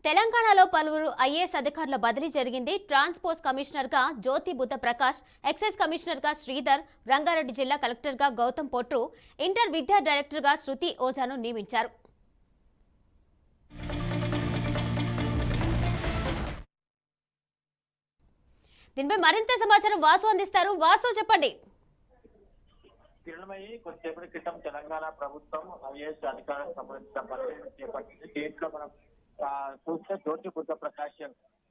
తెలంగాణలో పలువురు ఐఏఎస్ అధికారుల బదిలీ జరిగింది. ట్రాన్స్పోర్ట్ కమిషనర్ గా జ్యోతి బుద్ధ ప్రకాష్, ఎక్సైజ్ కమిషనర్ గా శ్రీధర్, రంగారెడ్డి జిల్లా కలెక్టర్ గా గౌతమ్ పొట్రు, ఇంటర్ విద్యా డైరెక్టర్ గా శృతి ఓజాను నియమించారు. దీనిపై మరింత సమాచారం వాసు అందిస్తారు. వాసు చెప్పండి. కిరణమయ్యి కొద్దిసేపటి క్రితం తెలంగాణ ప్రభుత్వం ఐఏఎస్ అధికారులకు సంబంధించిన పరిశీలన చేపట్టింది. దీంట్లో మనం చూస్తే జ్యోతి బుద్ధ ప్రకాష్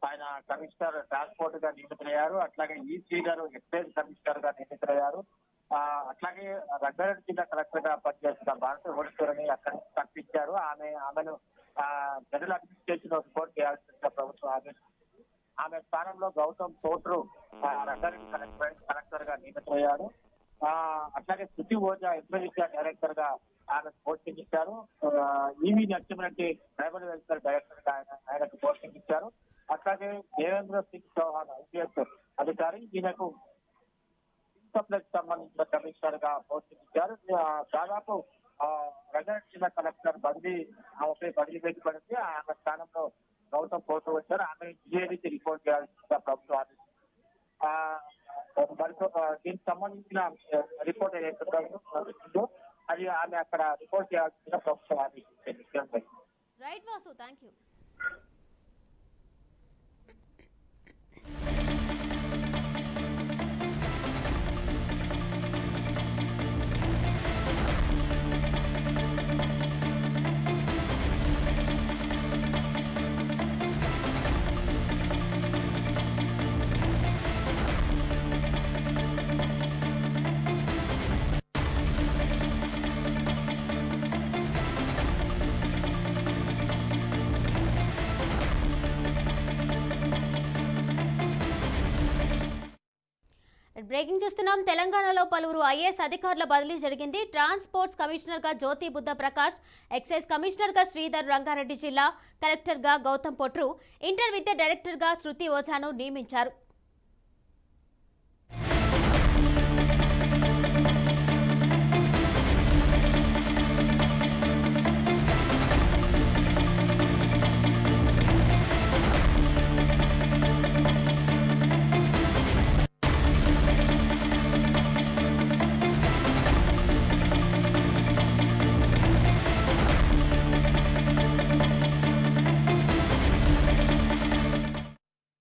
ఆయన కమిషనర్ ట్రాన్స్పోర్ట్ గా నియమితులయ్యారు. అట్లాగే ఈసీ గారు ఎక్సైజ్ కమిషనర్ గా నియమితులయ్యారు. అట్లాగే రంగారెడ్డి జిల్లా కలెక్టర్ గా పనిచేస్తున్న భారత ఓడిటోరని అక్కడి నుంచి తప్పించారు. ఆమెను జనరల్ అడ్మినిస్ట్రేషన్ రిపోర్ట్ చేయాల్సిన ప్రభుత్వం ఆమె స్థానంలో గౌతమ్ పోట్రు రంగారెడ్డి కలెక్టర్ గా నియమితులయ్యారు. అట్లాగే శృతి ఓజా ఎంప్లాయీస్ డైరెక్టర్ గా ఆయన పోస్టింగ్ ఇచ్చారు. E V Narasimha Reddy tribal welfare director గా ఆయనకు పోస్టింగ్ ఇచ్చారు. అట్లాగే దేవేంద్ర సింగ్ చౌహాన్ ఐపీఎస్ అధికారి ఈయనకు సప్లైకి సంబంధించిన కమిషనర్ గా పోస్టింగ్ ఇచ్చారు. దాదాపు రంగారెడ్డి జిల్లా కలెక్టర్ ఆమెపై బదిలీ వేయబడింది. ఆమె స్థానంలో గౌతమ్ పోటు వచ్చారు. ఆమె జిఏడికి రిపోర్ట్ చేయాల్సిన ప్రభుత్వం ఆదేశించింది. దీనికి సంబంధించిన రిపోర్ట్ ఏదైతే అది ఆమె అక్కడ రిపోర్ట్ చేయాల్సిన ప్రభుత్వం ఆదేశించింది. Right Vasu, thank you. బ్రేకింగ్ చూస్తున్నాం. తెలంగాణలో పలువురు ఐఏఎస్ అధికారుల బదిలీ జరిగింది. ట్రాన్స్పోర్ట్స్ కమిషనర్ గా జ్యోతి బుద్ధ ప్రకాష్, ఎక్సైజ్ కమిషనర్ గా శ్రీధర్, రంగారెడ్డి జిల్లా కలెక్టర్ గా గౌతమ్ పొట్రు, ఇంటర్ విద్యా డైరెక్టర్ గా శృతి ఓజాను నియమించారు.